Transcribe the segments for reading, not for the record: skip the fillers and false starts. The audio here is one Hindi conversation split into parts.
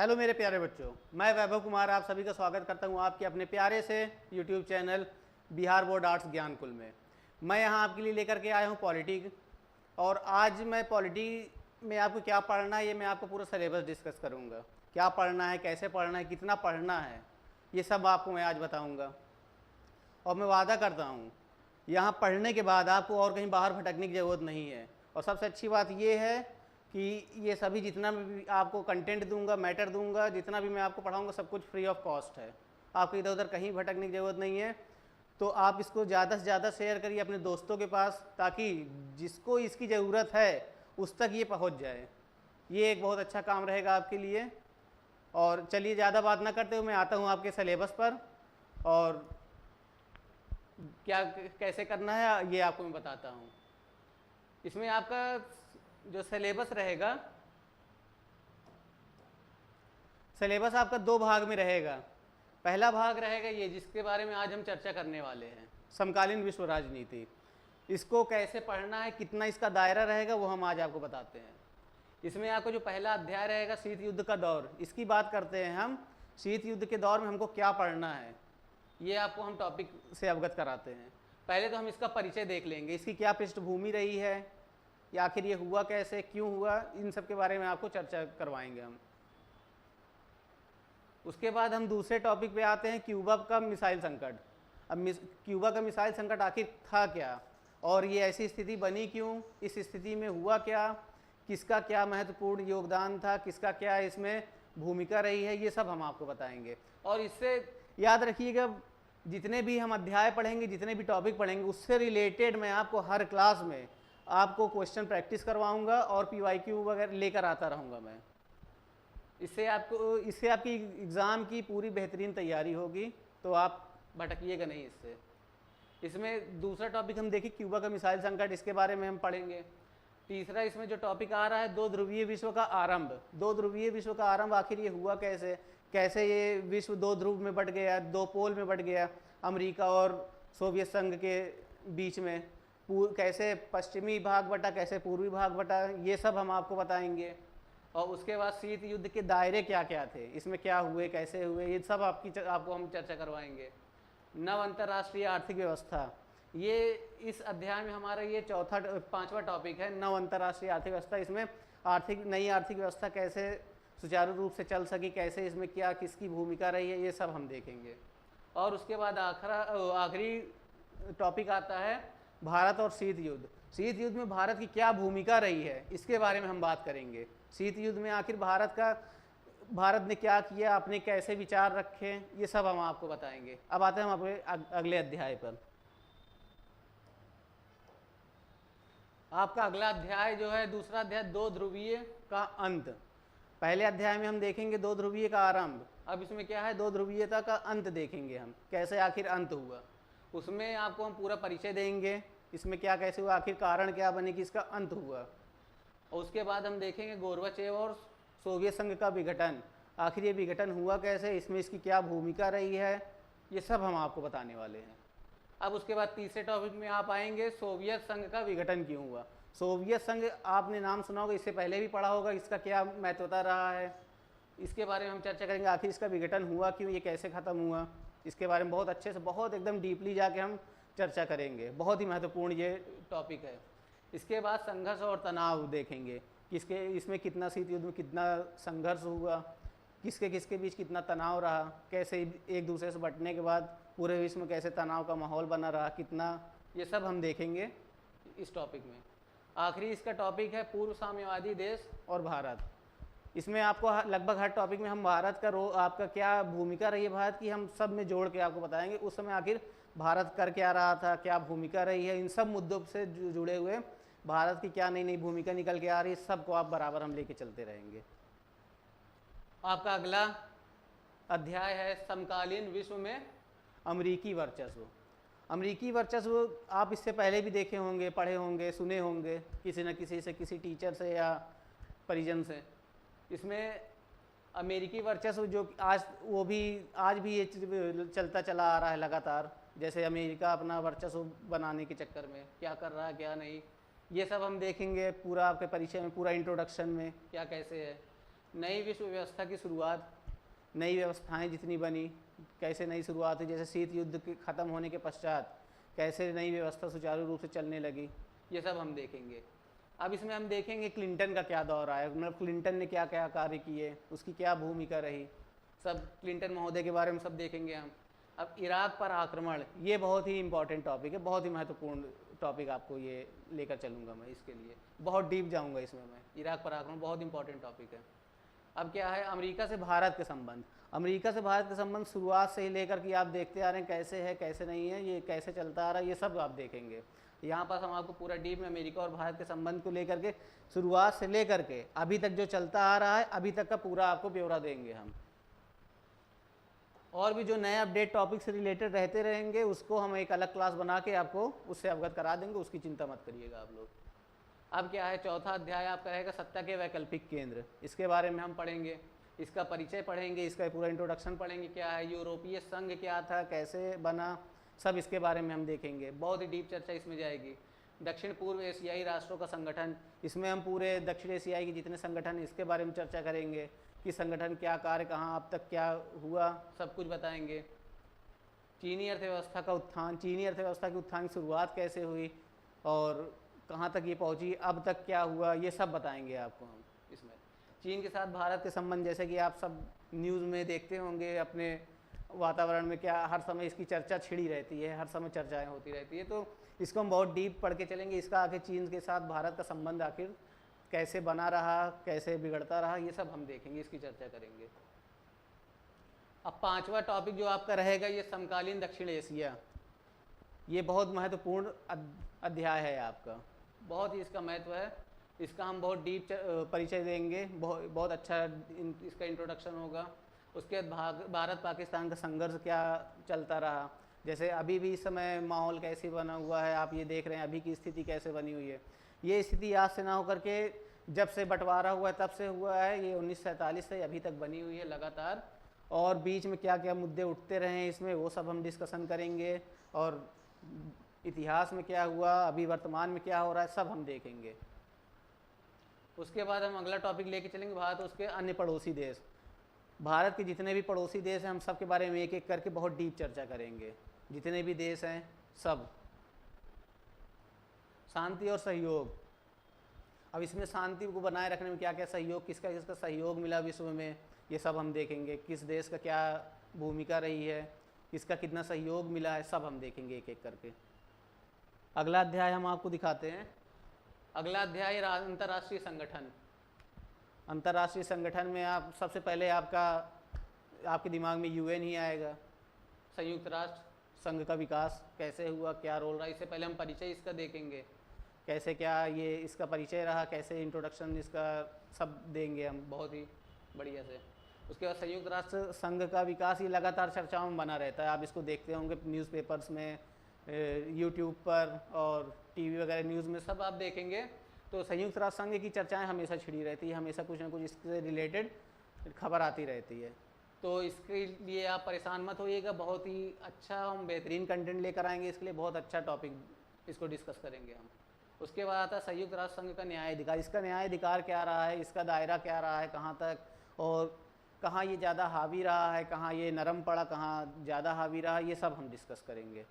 हेलो मेरे प्यारे बच्चों, मैं वैभव कुमार आप सभी का स्वागत करता हूं आपके अपने प्यारे से YouTube channel Bihar board arts Gyankul में। मैं यहां आपके लिए लेकर के आया हूं पॉलिटी, और आज मैं पॉलिटी में आपको क्या पढ़ना है ये मैं आपको पूरा सिलेबस डिस्कस करूंगा। क्या पढ़ना है, कैसे पढ़ना है, कितना पढ़ना है, ये सब आपको मैं आज बताऊँगा। और मैं वादा करता हूँ यहाँ पढ़ने के बाद आपको और कहीं बाहर भटकने की ज़रूरत नहीं है। और सबसे अच्छी बात ये है कि ये सभी जितना भी आपको कंटेंट दूंगा, मैटर दूंगा, जितना भी मैं आपको पढ़ाऊंगा, सब कुछ फ्री ऑफ कॉस्ट है। आपको इधर उधर कहीं भटकने की ज़रूरत नहीं है। तो आप इसको ज़्यादा से ज़्यादा शेयर करिए अपने दोस्तों के पास, ताकि जिसको इसकी ज़रूरत है उस तक ये पहुंच जाए। ये एक बहुत अच्छा काम रहेगा आपके लिए। और चलिए ज़्यादा बात ना करते हुए मैं आता हूँ आपके सिलेबस पर, और क्या कैसे करना है ये आपको मैं बताता हूँ। इसमें आपका जो सिलेबस रहेगा, सिलेबस आपका दो भाग में रहेगा। पहला भाग रहेगा ये जिसके बारे में आज हम चर्चा करने वाले हैं, समकालीन विश्व राजनीति। इसको कैसे पढ़ना है, कितना इसका दायरा रहेगा, वो हम आज आपको बताते हैं। इसमें आपको जो पहला अध्याय रहेगा शीत युद्ध का दौर, इसकी बात करते हैं हम। शीत युद्ध के दौर में हमको क्या पढ़ना है ये आपको हम टॉपिक से अवगत कराते हैं। पहले तो हम इसका परिचय देख लेंगे, इसकी क्या पृष्ठभूमि रही है, या आखिर ये हुआ कैसे, क्यों हुआ, इन सब के बारे में आपको चर्चा करवाएंगे हम। उसके बाद हम दूसरे टॉपिक पे आते हैं, क्यूबा का मिसाइल संकट। अब क्यूबा का मिसाइल संकट आखिर था क्या, और ये ऐसी स्थिति बनी क्यों, इस स्थिति में हुआ क्या, किसका क्या महत्वपूर्ण योगदान था, किसका क्या इसमें भूमिका रही है, ये सब हम आपको बताएंगे। और इससे याद रखिएगा, जितने भी हम अध्याय पढ़ेंगे, जितने भी टॉपिक पढ़ेंगे, उससे रिलेटेड मैं आपको हर क्लास में आपको क्वेश्चन प्रैक्टिस करवाऊंगा और पीवाईक्यू वगैरह लेकर आता रहूँगा मैं। इससे आपकी एग्ज़ाम की पूरी बेहतरीन तैयारी होगी, तो आप भटकिएगा नहीं इससे। इसमें दूसरा टॉपिक हम देखें क्यूबा का मिसाइल संकट, इसके बारे में हम पढ़ेंगे। तीसरा इसमें जो टॉपिक आ रहा है दो ध्रुवीय विश्व का आरंभ। दो ध्रुवीय विश्व का आरंभ आखिर ये हुआ कैसे, कैसे ये विश्व दो ध्रुव में बट गया, दो पोल में बट गया, अमेरिका और सोवियत संघ के बीच में कैसे पश्चिमी भाग बटा, कैसे पूर्वी भाग बटा, ये सब हम आपको बताएंगे। और उसके बाद शीत युद्ध के दायरे क्या क्या थे, इसमें क्या हुए, कैसे हुए, ये सब आपको हम चर्चा करवाएंगे। नव अंतर्राष्ट्रीय आर्थिक व्यवस्था, ये इस अध्याय में हमारा ये पांचवा टॉपिक है, नव अंतर्राष्ट्रीय आर्थिक व्यवस्था। इसमें नई आर्थिक व्यवस्था कैसे सुचारू रूप से चल सकी, कैसे इसमें क्या किसकी भूमिका रही है, ये सब हम देखेंगे। और उसके बाद आखिरी टॉपिक आता है भारत और शीत युद्ध। शीत युद्ध में भारत की क्या भूमिका रही है, इसके बारे में हम बात करेंगे। शीत युद्ध में आखिर भारत ने क्या किया, आपने कैसे विचार रखे, ये सब हम आपको बताएंगे। अब आते हैं हम अपने अगले अध्याय पर। आपका अगला अध्याय जो है, दूसरा अध्याय, दो ध्रुवीय का अंत। पहले अध्याय में हम देखेंगे दो ध्रुवीय का आरंभ। अब इसमें क्या है, दो ध्रुवीयता का अंत देखेंगे हम, कैसे आखिर अंत हुआ। उसमें आपको हम पूरा परिचय देंगे, इसमें क्या कैसे हुआ, आखिर कारण क्या बने कि इसका अंत हुआ। और उसके बाद हम देखेंगे गोर्बाचेव और सोवियत संघ का विघटन। आखिर ये विघटन हुआ कैसे, इसमें इसकी क्या भूमिका रही है, ये सब हम आपको बताने वाले हैं। अब उसके बाद तीसरे टॉपिक में आप आएंगे, सोवियत संघ का विघटन क्यों हुआ। सोवियत संघ आपने नाम सुना होगा, इससे पहले भी पढ़ा होगा, इसका क्या महत्वता रहा है, इसके बारे में हम चर्चा करेंगे। आखिर इसका विघटन हुआ क्यों, ये कैसे ख़त्म हुआ, इसके बारे में बहुत अच्छे से, बहुत एकदम डीपली जाके हम चर्चा करेंगे। बहुत ही महत्वपूर्ण ये टॉपिक है। इसके बाद संघर्ष और तनाव देखेंगे, किसके इसमें कितना शीत युद्ध में कितना संघर्ष हुआ, किसके किसके बीच कितना तनाव रहा, कैसे एक दूसरे से बंटने के बाद पूरे विश्व में कैसे तनाव का माहौल बना रहा, कितना, ये सब हम देखेंगे इस टॉपिक में। आखिरी इसका टॉपिक है पूर्व साम्यवादी देश और भारत। इसमें आपको लगभग हर टॉपिक में हम भारत का आपका क्या भूमिका रही है भारत की, हम सब में जोड़ के आपको बताएंगे। उस समय आखिर भारत कर क्या रहा था, क्या भूमिका रही है, इन सब मुद्दों से जुड़े हुए भारत की क्या नई नई भूमिका निकल के आ रही है, सबको आप बराबर हम लेके चलते रहेंगे। आपका अगला अध्याय है समकालीन विश्व में अमेरिकी वर्चस्व। अमेरिकी वर्चस्व आप इससे पहले भी देखे होंगे, पढ़े होंगे, सुने होंगे किसी न किसी से, किसी टीचर से या परिजन से। इसमें अमेरिकी वर्चस्व जो आज भी ये चलता चला आ रहा है लगातार। जैसे अमेरिका अपना वर्चस्व बनाने के चक्कर में क्या कर रहा है, क्या नहीं, ये सब हम देखेंगे पूरा आपके परिचय में, पूरा इंट्रोडक्शन में क्या कैसे है। नई विश्व व्यवस्था की शुरुआत, नई व्यवस्थाएं जितनी बनी, कैसे नई शुरुआत हुई, जैसे शीत युद्ध के ख़त्म होने के पश्चात कैसे नई व्यवस्था सुचारू रूप से चलने लगी, ये सब हम देखेंगे। अब इसमें हम देखेंगे क्लिंटन का क्या दौर आया, मतलब क्लिंटन ने क्या क्या कार्य किए, उसकी क्या भूमिका रही, सब क्लिंटन महोदय के बारे में सब देखेंगे हम। अब इराक पर आक्रमण, ये बहुत ही इंपॉर्टेंट टॉपिक है, बहुत ही महत्वपूर्ण टॉपिक आपको ये लेकर चलूँगा मैं, इसके लिए बहुत डीप जाऊँगा इसमें मैं। इराक पर आक्रमण बहुत इंपॉर्टेंट टॉपिक है। अब क्या है, अमेरिका से भारत के संबंध, अमेरिका से भारत के संबंध शुरुआत से ही लेकर कि आप देखते आ रहे हैं कैसे है कैसे नहीं है, ये कैसे चलता आ रहा है, ये सब आप देखेंगे। यहाँ पास हम आपको पूरा डीप में अमेरिका और भारत के संबंध को लेकर के शुरुआत से लेकर के अभी तक जो चलता आ रहा है, अभी तक का पूरा आपको ब्यौरा देंगे हम। और भी जो नए अपडेट टॉपिक से रिलेटेड रहते रहेंगे, उसको हम एक अलग क्लास बना के आपको उससे अवगत करा देंगे, उसकी चिंता मत करिएगा आप लोग। अब क्या है, चौथा अध्याय आपका रहेगा सत्ता के वैकल्पिक केंद्र, इसके बारे में हम पढ़ेंगे, इसका परिचय पढ़ेंगे, इसका पूरा इंट्रोडक्शन पढ़ेंगे, क्या है यूरोपीय संघ क्या था, कैसे बना, सब इसके बारे में हम देखेंगे। बहुत ही डीप चर्चा इसमें जाएगी। दक्षिण पूर्व एशियाई राष्ट्रों का संगठन, इसमें हम पूरे दक्षिण एशियाई के जितने संगठन हैं इसके बारे में चर्चा करेंगे कि संगठन क्या कार्य, कहाँ अब तक क्या हुआ, सब कुछ बताएंगे। चीनी अर्थव्यवस्था का उत्थान, चीनी अर्थव्यवस्था की उत्थान की शुरुआत कैसे हुई और कहाँ तक ये पहुँची, अब तक क्या हुआ, ये सब बताएंगे आपको हम इसमें। चीन के साथ भारत के संबंध, जैसे कि आप सब न्यूज़ में देखते होंगे, अपने वातावरण में क्या हर समय इसकी चर्चा छिड़ी रहती है, हर समय चर्चाएं होती रहती है, तो इसको हम बहुत डीप पढ़ के चलेंगे। इसका आखिर चीन के साथ भारत का संबंध आखिर कैसे बना रहा, कैसे बिगड़ता रहा, ये सब हम देखेंगे, इसकी चर्चा करेंगे। अब पांचवा टॉपिक जो आपका रहेगा, ये समकालीन दक्षिण एशिया, ये बहुत महत्वपूर्ण अध्याय है आपका, बहुत ही इसका महत्व है, इसका हम बहुत डीप परिचय देंगे, बहुत अच्छा इसका इंट्रोडक्शन होगा। उसके बाद भारत पाकिस्तान का संघर्ष क्या चलता रहा, जैसे अभी भी इस समय माहौल कैसे बना हुआ है, आप ये देख रहे हैं अभी की स्थिति कैसे बनी हुई है। ये स्थिति आज से ना होकर के जब से बंटवारा हुआ है तब से हुआ है, ये 1947 से अभी तक बनी हुई है लगातार, और बीच में क्या क्या मुद्दे उठते रहे हैं इसमें, वो सब हम डिस्कशन करेंगे, और इतिहास में क्या हुआ, अभी वर्तमान में क्या हो रहा है, सब हम देखेंगे। उसके बाद हम अगला टॉपिक लेके चलेंगे, भारत और उसके अन्य पड़ोसी देश। भारत के जितने भी पड़ोसी देश हैं, हम सब के बारे में एक एक करके बहुत डीप चर्चा करेंगे, जितने भी देश हैं सब। शांति और सहयोग, अब इसमें शांति को बनाए रखने में क्या क्या सहयोग, किसका किसका सहयोग मिला विश्व में, ये सब हम देखेंगे। किस देश का क्या भूमिका रही है, किसका कितना सहयोग मिला है, सब हम देखेंगे एक एक करके। अगला अध्याय हम आपको दिखाते हैं। अगला अध्याय अंतर्राष्ट्रीय संगठन। अंतर्राष्ट्रीय संगठन में आप सबसे पहले आपके दिमाग में यूएन ही आएगा, संयुक्त राष्ट्र संघ का विकास कैसे हुआ, क्या रोल रहा। इससे पहले हम परिचय इसका देखेंगे, कैसे क्या ये इसका परिचय रहा, कैसे इंट्रोडक्शन इसका सब देंगे हम बहुत ही बढ़िया से। उसके बाद संयुक्त राष्ट्र संघ का विकास, ये लगातार चर्चाओं में बना रहता है, आप इसको देखते होंगे न्यूज़पेपर्स में, यूट्यूब पर और टीवी वगैरह न्यूज़ में सब आप देखेंगे। तो संयुक्त राष्ट्र संघ की चर्चाएं हमेशा छिड़ी रहती है, हमेशा कुछ ना कुछ इससे रिलेटेड खबर आती रहती है। तो इसके लिए आप परेशान मत होइएगा, बहुत ही अच्छा हम बेहतरीन कंटेंट लेकर आएंगे इसके लिए, बहुत अच्छा टॉपिक इसको डिस्कस करेंगे हम। उसके बाद आता है संयुक्त राष्ट्र संघ का न्याय अधिकार। इसका न्याय अधिकार क्या रहा है, इसका दायरा क्या रहा है, कहाँ तक, और कहाँ ये ज़्यादा हावी रहा है, कहाँ ये नरम पड़ा, कहाँ ज़्यादा हावी रहा, ये सब हम डिस्कस करेंगे।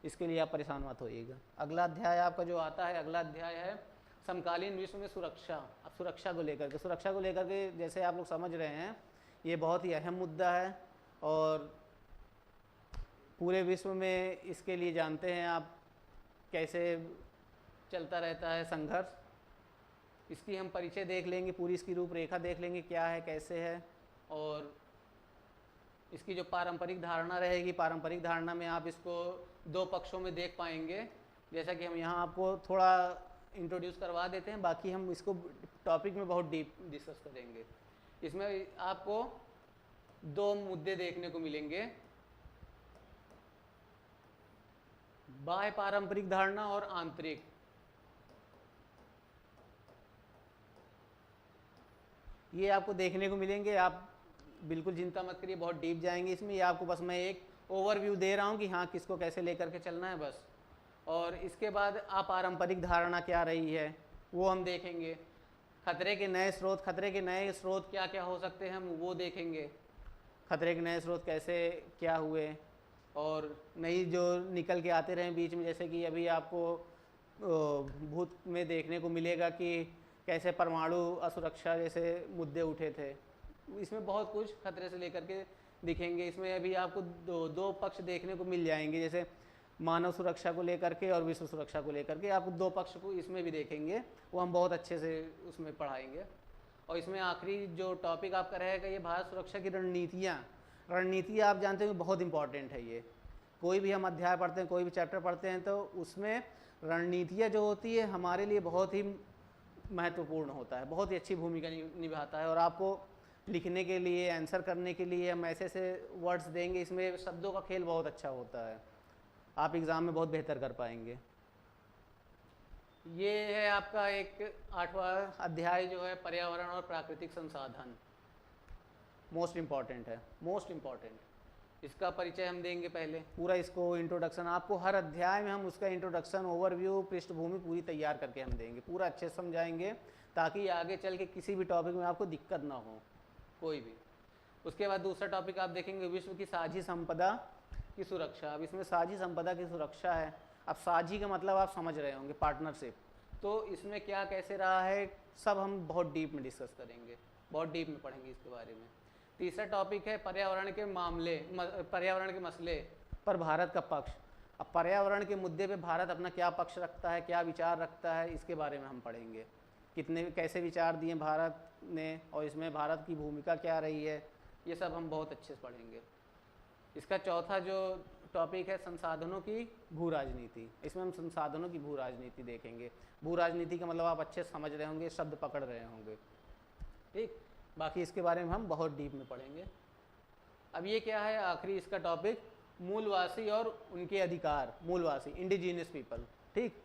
इसके लिए आप परेशान मत होइएगा। अगला अध्याय आपका जो आता है, अगला अध्याय है समकालीन विश्व में सुरक्षा। अब सुरक्षा को लेकर के जैसे आप लोग समझ रहे हैं, ये बहुत ही अहम मुद्दा है, और पूरे विश्व में इसके लिए जानते हैं आप कैसे चलता रहता है संघर्ष। इसकी हम परिचय देख लेंगे, पूरी इसकी रूपरेखा देख लेंगे क्या है कैसे है, और इसकी जो पारंपरिक धारणा रहेगी, पारंपरिक धारणा में आप इसको दो पक्षों में देख पाएंगे, जैसा कि हम यहाँ आपको थोड़ा इंट्रोड्यूस करवा देते हैं, बाकी हम इसको टॉपिक में बहुत डीप डिस्कस करेंगे। इसमें आपको दो मुद्दे देखने को मिलेंगे, बाह्य पारंपरिक धारणा और आंतरिक। ये आपको देखने को मिलेंगे, आप बिल्कुल चिंता मत करिए, बहुत डीप जाएंगे इसमें। ये आपको बस मैं एक ओवरव्यू दे रहा हूँ कि हाँ किसको कैसे लेकर के चलना है बस। और इसके बाद अपारंपरिक धारणा क्या रही है वो हम देखेंगे। खतरे के नए स्रोत क्या क्या हो सकते हैं हम वो देखेंगे। खतरे के नए स्रोत कैसे क्या हुए और नई जो निकल के आते रहे बीच में, जैसे कि अभी आपको भूत में देखने को मिलेगा कि कैसे परमाणु असुरक्षा जैसे मुद्दे उठे थे। इसमें बहुत कुछ खतरे से लेकर के दिखेंगे। इसमें अभी आपको दो पक्ष देखने को मिल जाएंगे, जैसे मानव सुरक्षा को लेकर के और विश्व सुरक्षा को लेकर के आपको 2 पक्ष को इसमें भी देखेंगे, वो हम बहुत अच्छे से उसमें पढ़ाएंगे। और इसमें आखिरी जो टॉपिक आपका रहेगा ये भारत सुरक्षा की रणनीतियाँ आप जानते हैं बहुत इंपॉर्टेंट है। ये कोई भी हम अध्याय पढ़ते हैं, कोई भी चैप्टर पढ़ते हैं तो उसमें रणनीतियाँ जो होती है हमारे लिए बहुत ही महत्वपूर्ण होता है, बहुत ही अच्छी भूमिका निभाता है। और आपको लिखने के लिए, आंसर करने के लिए हम ऐसे वर्ड्स देंगे, इसमें शब्दों का खेल बहुत अच्छा होता है, आप एग्ज़ाम में बहुत बेहतर कर पाएंगे। ये है आपका एक 8वां अध्याय जो है पर्यावरण और प्राकृतिक संसाधन, मोस्ट इम्पॉर्टेंट है, मोस्ट इम्पॉर्टेंट। इसका परिचय हम देंगे पहले, पूरा इसको इंट्रोडक्शन, आपको हर अध्याय में हम उसका इंट्रोडक्शन, ओवरव्यू, पृष्ठभूमि पूरी तैयार करके हम देंगे, पूरा अच्छे से समझाएंगे ताकि आगे चल के किसी भी टॉपिक में आपको दिक्कत ना हो कोई भी। उसके बाद दूसरा टॉपिक आप देखेंगे विश्व की साझी संपदा की सुरक्षा। अब इसमें साझी संपदा की सुरक्षा है। अब साझी का मतलब आप समझ रहे होंगे, पार्टनरशिप। तो इसमें क्या कैसे रहा है सब हम बहुत डीप में डिस्कस करेंगे, बहुत डीप में पढ़ेंगे इसके बारे में। तीसरा टॉपिक है पर्यावरण के मसले पर भारत का पक्ष। अब पर्यावरण के मुद्दे पे भारत अपना क्या पक्ष रखता है, क्या विचार रखता है, इसके बारे में हम पढ़ेंगे। कैसे विचार दिए भारत ने और इसमें भारत की भूमिका क्या रही है, ये सब हम बहुत अच्छे से पढ़ेंगे। इसका चौथा जो टॉपिक है संसाधनों की भू राजनीति। इसमें हम संसाधनों की भू राजनीति देखेंगे। भू राजनीति का मतलब आप अच्छे से समझ रहे होंगे, शब्द पकड़ रहे होंगे, ठीक। बाकी इसके बारे में हम बहुत डीप में पढ़ेंगे। अब ये क्या है आखिरी इसका टॉपिक, मूलवासी और उनके अधिकार। मूलवासी, इंडिजिनियस पीपल, ठीक।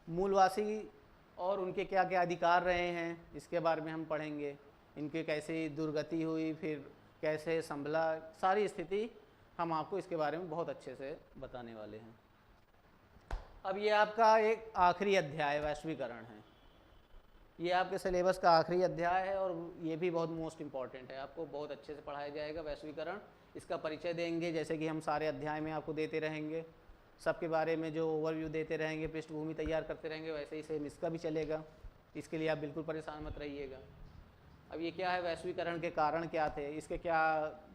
मूलवासी और उनके क्या क्या अधिकार रहे हैं इसके बारे में हम पढ़ेंगे। इनके कैसे दुर्गति हुई, फिर कैसे संभला, सारी स्थिति हम आपको इसके बारे में बहुत अच्छे से बताने वाले हैं। अब ये आपका एक आखिरी अध्याय वैश्वीकरण है। ये आपके सिलेबस का आखिरी अध्याय है और ये भी बहुत मोस्ट इम्पॉर्टेंट है, आपको बहुत अच्छे से पढ़ाया जाएगा वैश्वीकरण। इसका परिचय देंगे जैसे कि हम सारे अध्याय में आपको देते रहेंगे, सबके बारे में जो ओवरव्यू देते रहेंगे, पृष्ठभूमि तैयार करते रहेंगे, वैसे ही सेम इसका भी चलेगा। इसके लिए आप बिल्कुल परेशान मत रहिएगा। अब ये क्या है वैश्वीकरण के कारण क्या थे, इसके क्या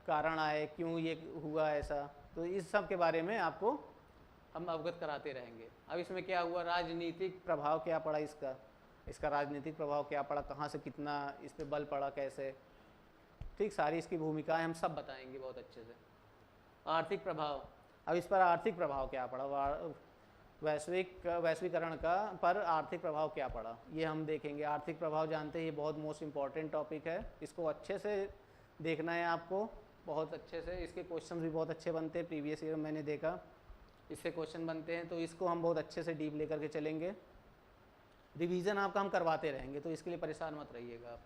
कारण आए, क्यों ये हुआ ऐसा, तो इस सब के बारे में आपको हम अवगत कराते रहेंगे। अब इसमें क्या हुआ, राजनीतिक प्रभाव क्या पड़ा इसका राजनीतिक प्रभाव क्या पड़ा, कहाँ से कितना इस पर बल पड़ा, कैसे, ठीक, सारी इसकी भूमिकाएं हम सब बताएंगे बहुत अच्छे से। आर्थिक प्रभाव, अब इस पर आर्थिक प्रभाव क्या पड़ा, वैश्वीकरण का पर आर्थिक प्रभाव क्या पड़ा, ये हम देखेंगे। आर्थिक प्रभाव जानते हैं ये बहुत मोस्ट इम्पॉर्टेंट टॉपिक है, इसको अच्छे से देखना है आपको, बहुत अच्छे से। इसके क्वेश्चन भी बहुत अच्छे बनते हैं, प्रीवियस ईयर मैंने देखा इससे क्वेश्चन बनते हैं, तो इसको हम बहुत अच्छे से डीप लेकर के चलेंगे। रिवीजन आपका हम करवाते रहेंगे, तो इसके लिए परेशान मत रहिएगा आप।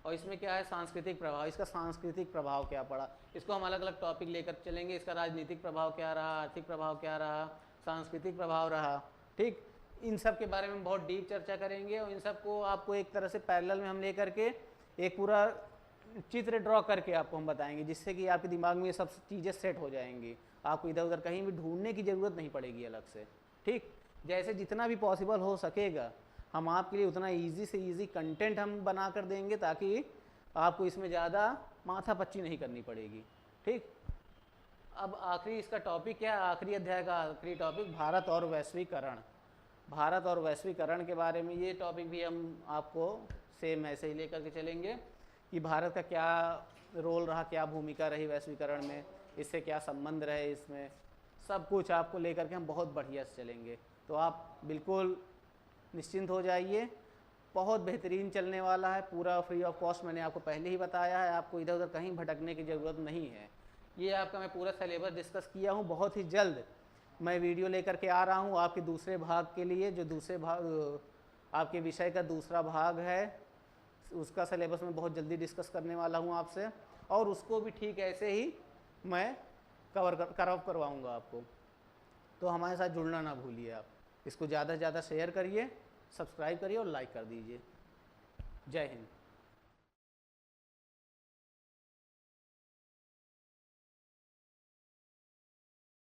और इसमें क्या है सांस्कृतिक प्रभाव, इसका सांस्कृतिक प्रभाव क्या पड़ा, इसको हम अलग अलग टॉपिक लेकर चलेंगे। इसका राजनीतिक प्रभाव क्या रहा, आर्थिक प्रभाव क्या रहा, सांस्कृतिक प्रभाव रहा, ठीक। इन सब के बारे में बहुत डीप चर्चा करेंगे और इन सब को आपको एक तरह से पैरेलल में हम लेकर के एक पूरा चित्र ड्रॉ करके आपको हम बताएंगे, जिससे कि आपके दिमाग में ये सब चीज़ें सेट हो जाएंगी, आपको इधर उधर कहीं भी ढूंढने की ज़रूरत नहीं पड़ेगी अलग से, ठीक। जैसे जितना भी पॉसिबल हो सकेगा हम आपके लिए उतना ईजी से ईजी कंटेंट हम बना कर देंगे, ताकि आपको इसमें ज़्यादा माथापच्ची नहीं करनी पड़ेगी, ठीक। अब आखिरी इसका टॉपिक क्या है, आखिरी अध्याय का आखिरी टॉपिक भारत और वैश्वीकरण। भारत और वैश्वीकरण के बारे में ये टॉपिक भी हम आपको सेम ऐसे ही लेकर के चलेंगे कि भारत का क्या रोल रहा, क्या भूमिका रही वैश्वीकरण में, इससे क्या संबंध रहे, इसमें सब कुछ आपको लेकर के हम बहुत बढ़िया से चलेंगे। तो आप बिल्कुल निश्चिंत हो जाइए, बहुत बेहतरीन चलने वाला है, पूरा फ्री ऑफ कॉस्ट मैंने आपको पहले ही बताया है, आपको इधर उधर कहीं भटकने की ज़रूरत नहीं है। ये आपका मैं पूरा सिलेबस डिस्कस किया हूँ, बहुत ही जल्द मैं वीडियो लेकर के आ रहा हूँ आपके दूसरे भाग के लिए, जो दूसरे भाग आपके विषय का दूसरा भाग है, उसका सिलेबस मैं बहुत जल्दी डिस्कस करने वाला हूँ आपसे, और उसको भी ठीक ऐसे ही मैं कवर करवाऊँगा आपको। तो हमारे साथ जुड़ना ना भूलिए आप, इसको ज़्यादा से ज़्यादा शेयर करिए, सब्सक्राइब करिए और लाइक कर दीजिए। जय हिंद।